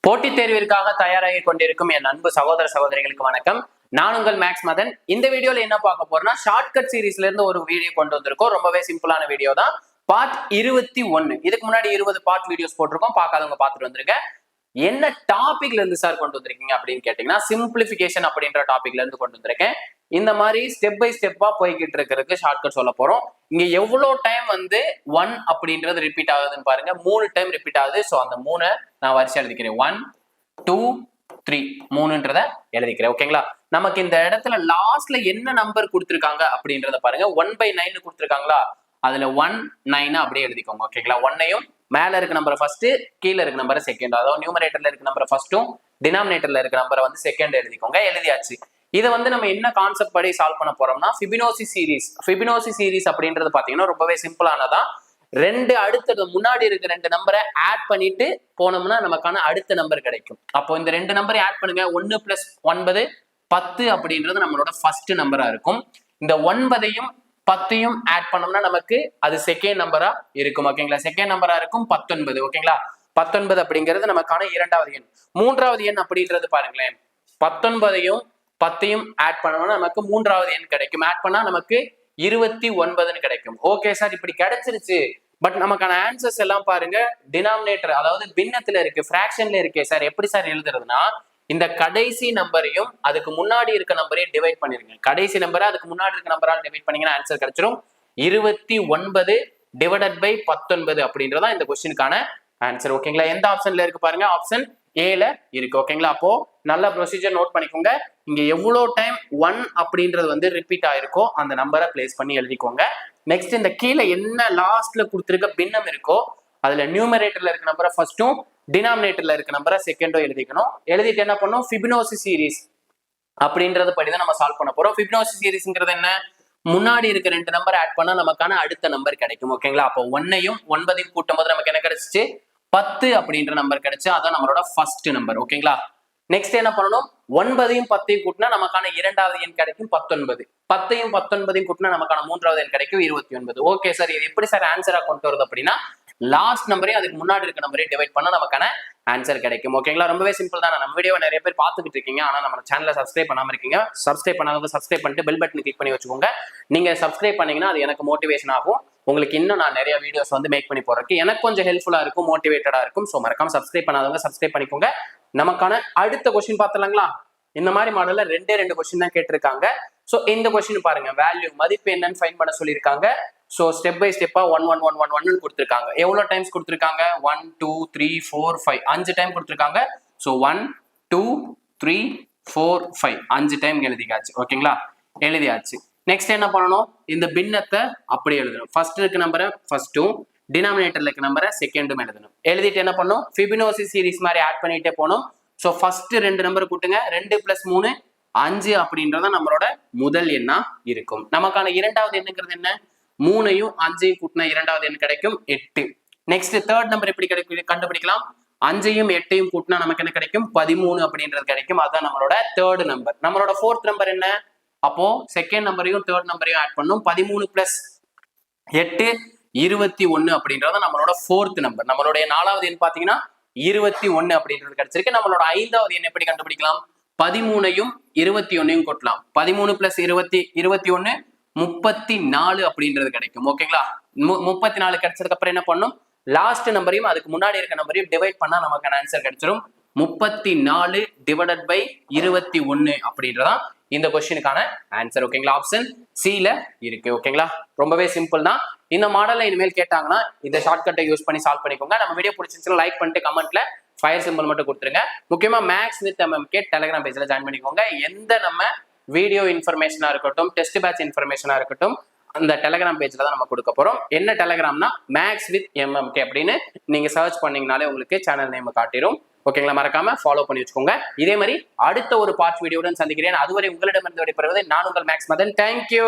போட்டித் தேர்விற்காக தயாராகி கொண்டிருக்கும் என் அன்பு சகோதர சகோதரிகளுக்கு வணக்கம். நான் உங்கள் மேக்ஸ் மதன். இந்த வீடியோல என்ன பார்க்க போறோம்னா, ஷார்ட்கட் சீரீஸ்ல இருந்து ஒரு வீடியோ கொண்டு வந்திருக்கோம். ரொம்பவே சிம்பிளான வீடியோ தான். பார்ட் 21. இதுக்கு முன்னாடி 20 பார்ட் வீடியோஸ் போட்டிருக்கோம். பார்க்காதவங்க பார்த்துட்டு வந்துருங்க. என்ன டாபிக்ல இருந்து சார் கொண்டு வந்திருக்கீங்க அப்படின்னு கேட்டீங்கன்னா, சிம்பிளிபிகேஷன் அப்படின்ற டாபிக்ல இருந்து கொண்டு வந்திருக்கேன். இந்த மாதிரி ஸ்டெப் பை ஸ்டெப்பா போய்கிட்டு இருக்கிறதுக்கு ஷார்ட்கட் சொல்ல போறோம். இங்க எவ்வளவு டைம் வந்து 1 அப்படின்றது ரிப்பீட் ஆகுதுன்னு பாருங்க. 3 டைம் ரிப்பீட் ஆகுது. ஸோ அந்த 3 நான் வரிசை எழுதிக்கிறேன். 1 2 3 3ன்றத எழுதிக்கிறேன். ஓகேங்களா? நமக்கு இந்த இடத்துல லாஸ்ட்ல என்ன நம்பர் கொடுத்துருக்காங்க அப்படின்றத பாருங்க. 1/9 கொடுத்துருக்காங்களா? அதுல 1 9 அப்படியே எழுதிக்கோங்க. ஓகேங்களா? 1ஐயும் மேல இருக்க நம்பரை ஃபர்ஸ்ட், கீழே இருக்க நம்பரை செகண்ட். அதாவது நியூமரேட்டர்ல இருக்க நம்பரை ஃபர்ஸ்டும், டினாமினேட்டர்ல இருக்க நம்பரை வந்து செகண்ட் எழுதிக்கோங்க. எழுதியாச்சு. இதை வந்து நம்ம என்ன கான்செப்ட் படி சால்வ் பண்ண போறோம்னா, ஃபிபனோச்சி சீரிஸ். ஃபிபனோச்சி சீரிஸ் அப்படின்றது பாத்தீங்கன்னா ரொம்பவே சிம்பிளானதான். ரெண்டு அடுத்தது முன்னாடி இருக்க ரெண்டு நம்பரை ஆட் பண்ணிட்டு போனோம்னா நமக்கான அடுத்த நம்பர் கிடைக்கும். அப்போ இந்த ரெண்டு நம்பரை ஆட் பண்ணுங்க. 1 + 9 10 அப்படின்றது நம்மளோட ஃபர்ஸ்ட் நம்பரா இருக்கும். இந்த 9ஐயும் 10ஐயும் ஆட் பண்ணோம்னா நமக்கு அது செகண்ட் நம்பரா இருக்கும். ஓகேங்களா? செகண்ட் நம்பரா இருக்கும் 19. ஓகேங்களா? 19 அப்படிங்கிறது நமக்கான இரண்டாவது எண். மூன்றாவது எண் அப்படின்றது பாருங்களேன், 19ஐயும் 10ஐயும் ஆட் பண்ணோம்னா நமக்கு மூன்றாவது எண் கிடைக்கும். ஆட் பண்ணா நமக்கு 29 கிடைக்கும். ஓகே சார், இப்படி கிடைச்சிருச்சு. பட் நமக்கான ஆன்சர்ஸ் எல்லாம் பாருங்க, டினாமினேட்டர் அதாவது பின்னத்துல இருக்கு, பிராக்ஷன்ல இருக்கே சார். எப்படி சார் எழுதுறதுன்னா, இந்த கடைசி நம்பரையும் அதுக்கு முன்னாடி இருக்க நம்பரையும் டிவைட் பண்ணிருங்க. கடைசி நம்பரை அதுக்கு முன்னாடி இருக்க நம்பரால் டிவைட் பண்ணீங்கன்னா ஆன்சர் கிடைச்சிரும். 29 / 19 அப்படின்றதா இந்த கொஸ்டினுக்கான ஆன்சர். ஓகேங்களா? எந்த ஆப்ஷன்ல இருக்கு பாருங்க, ஆப்ஷன் ஏல இருக்கு. ஓகேங்களா? அப்போ நல்ல ப்ரொசீஜர் நோட் பண்ணிக்கோங்க. இங்க எவ்வளவு டைம் 1 அப்படின்றது வந்து ரிப்பீட் ஆயிருக்கோ அந்த நம்பரை பிளேஸ் பண்ணி எழுதிக்கோங்க. நெக்ஸ்ட் இந்த கீழே என்ன லாஸ்ட்ல கொடுத்துருக்க பின்னம் இருக்கோ அதுல நியூமரேட்டர்ல இருக்க நம்பரை ஃபர்ஸ்டும், டினாமினேட்டர்ல இருக்க நம்பரை செகண்டும் எழுதிக்கணும். எழுதிட்டு என்ன பண்ணும், ஃபிபனோச்சி சீரிஸ் அப்படின்றது படிதான் நம்ம சால்வ் பண்ண போறோம். ஃபிபனோச்சி சீரிஸ்ங்கிறது என்ன, முன்னாடி இருக்க ரெண்டு நம்பர் ஆட் பண்ணா நமக்கான அடுத்த நம்பர் கிடைக்கும். ஓகேங்களா? அப்போ 1ஐயும் 9ஐயும் கூட்டும் போது நமக்கு என்ன கிடைச்சிச்சு, 10 அப்படின்ற நம்பர் கிடைச்சு. அதான் நம்மளோட ஃபர்ஸ்ட் நம்பர். ஓகேங்களா? நெக்ஸ்ட் என்ன பண்ணணும், 9ஐயும் 10ஐயும் கூட்டினா நமக்கான இரண்டாவது எண் கிடைக்கும் 19. 10ஐயும் 19ஐயும் கூட்டினா நமக்கான மூன்றாவது எண் கிடைக்கும் 29. ஓகே சார், இது எப்படி சார் ஆன்சரா கொண்டு வருது அப்படின்னா, லாஸ்ட் நம்பரையும் அதுக்கு முன்னாடி இருக்க நம்பரையும் டிவைட் பண்ணா நமக்கான ஆன்சர் கிடைக்கும். ஓகேங்களா? ரொம்பவே சிம்பிள் தான். நம்ம வீடியோ நிறைய பேர் பார்த்துக்கிட்டு இருக்கீங்க, ஆனா நம்ம சேனலை சப்ஸ்கிரைப் பண்ணாம இருக்கீங்க. சப்ஸ்கிரைப் பண்ணாதவங்க சப்ஸ்கிரைப் பண்ணிட்டு பெல் பட்டன் கிளிக் பண்ணி வச்சுக்கோங்க. நீங்க சப்ஸ்கிரைப் பண்ணீங்கன்னா அது எனக்கு மோட்டிவேஷன் ஆகும். உங்களுக்கு இன்னும் நான் நிறைய வீடியோஸ் வந்து மேக் பண்ணி போறதுக்கு எனக்கு கொஞ்சம் ஹெல்ப்ஃபுல்லா இருக்கும், மோட்டிவேட்டடா இருக்கும். ஸோ மறக்காம சப்ஸ்கிரைப் பண்ணாதவங்க சப்ஸ்கிரைப் பண்ணிக்கோங்க. நமக்கான அடுத்த கொஸ்டின் பார்த்துலாங்களா? இந்த மாதிரி மாடல்ல ரெண்டு கொஸ்டின் தான் கேட்டிருக்காங்க. ஸோ இந்த கொஸ்டின் பாருங்க, வேல்யூ மதிப்பு என்னன்னு ஃபைண்ட் பண்ண சொல்லியிருக்காங்க. ஸோ ஸ்டெப் பை ஸ்டெப்பா 1 1 1 1 1 கொடுத்துருக்காங்க. எவ்வளவு டைம்ஸ் கொடுத்துருக்காங்க, 1 2 3 4 5 5 டைம் கொடுத்துருக்காங்க. ஸோ 1 2 3 4 5 5 டைம் எழுதிக்காச்சு. ஓகேங்களா? எழுதியாச்சு. நெக்ஸ்ட் என்ன பண்ணணும், இந்த பின்னத்தை அப்படி எழுதணும். ஃபர்ஸ்ட் இருக்க நம்பரை ஃபர்ஸ்ட்டும், டினாமினேட்டர்ல இருக்க நம்பரை செகண்டும் எழுதணும். எழுதிட்டு என்ன பண்ணும், ஃபிபனோச்சி சீரிஸ் மாதிரி ஆட் பண்ணிட்டே போகணும். ஸோ ஃபர்ஸ்ட் ரெண்டு நம்பர் கூட்டுங்க. 2 + 3 5 அப்படின்றத நம்மளோட முதல் எண்ணா இருக்கும். நமக்கான இரண்டாவது எண்ணுங்கிறது என்ன, 3ஐயும் 5ஐயும் கூட்டினா இரண்டாவது எண் கிடைக்கும் 8. நெக்ஸ்ட் தேர்ட் நம்பர் எப்படி கிடைக்கும் கண்டுபிடிக்கலாம், 5ஐயும் 8ஐயும் கூட்டினா நமக்கு என்ன கிடைக்கும், 13 அப்படின்றது கிடைக்கும். அதுதான் நம்மளோட தேர்ட் நம்பர். நம்மளோட ஃபோர்த் நம்பர் என்ன, அப்போ செகண்ட் நம்பரையும் தேர்ட் நம்பரையும் ஆட் பண்ணும். 13 + 8 21 அப்படின்றது நம்மளோட ஃபோர்த் நம்பர். நம்மளுடைய நாலாவது எண் பாத்தீங்கன்னா 21 அப்படின்றது கிடைச்சிருக்கு. நம்மளோட ஐந்தாவது எண் எப்படி கண்டுபிடிக்கலாம், 13ஐயும் 21ஐயும் கூட்டலாம். 13 + 20 21 34 அப்படின்றது கிடைக்கும். ஓகேங்களா? 34 கிடைச்சதுக்கு அப்புறம் என்ன பண்ணும், லாஸ்ட் நம்பரையும் அதுக்கு முன்னாடி இருக்க நம்பரையும் டிவைட் பண்ணா நமக்கான ஆன்சர் கிடைச்சிடும். 34 / 21 அப்படின்றதான் இந்த கொஸ்டினுக்கான ஆன்சர். ஓகேங்களா? ஆப்ஷன் சில இருக்கு. ஓகேங்களா? ரொம்பவே சிம்பிள் தான். இந்த மாடல்ல இனிமேல் கேட்டாங்கன்னா இந்த ஷார்ட்கட்டை யூஸ் பண்ணி சால்வ் பண்ணிக்கோங்க. நம்ம வீடியோ பிடிச்சிருச்சுன்னா லைக் பண்ணிட்டு கமெண்ட்ல ஃபயர் சிம்பிள் மட்டும் கொடுத்துருங்க. முக்கியமா மேக்ஸ் வித் MMK டெலிகிராம் பேஜ்ல ஜாயின் பண்ணிக்கோங்க. எந்த நம்ம வீடியோ இன்ஃபர்மேஷனா இருக்கட்டும், டெஸ்ட் பேட்ச் இன்ஃபர்மேஷனா இருக்கட்டும், அந்த டெலிகிராம் பேஜ்ல தான் நம்ம கொடுக்க போறோம். என்ன டெலிகிராம்னா மேக்ஸ் வித் MMK அப்படின்னு நீங்க சர்ச் பண்ணீங்கனாலே உங்களுக்கு சேனல் நேம் காட்டிடும். ஓகேங்களா? மறக்காம ஃபாலோ பண்ணி வச்சுக்கோங்க. இதே மாதிரி அடுத்த ஒரு பார்ட் வீடியோடன் சந்திக்கிறேன். அதுவரை உங்களிடமிருந்து விடைபெறுவது நான் உங்கள் மேக்ஸ் மதன். தேங்க்யூ.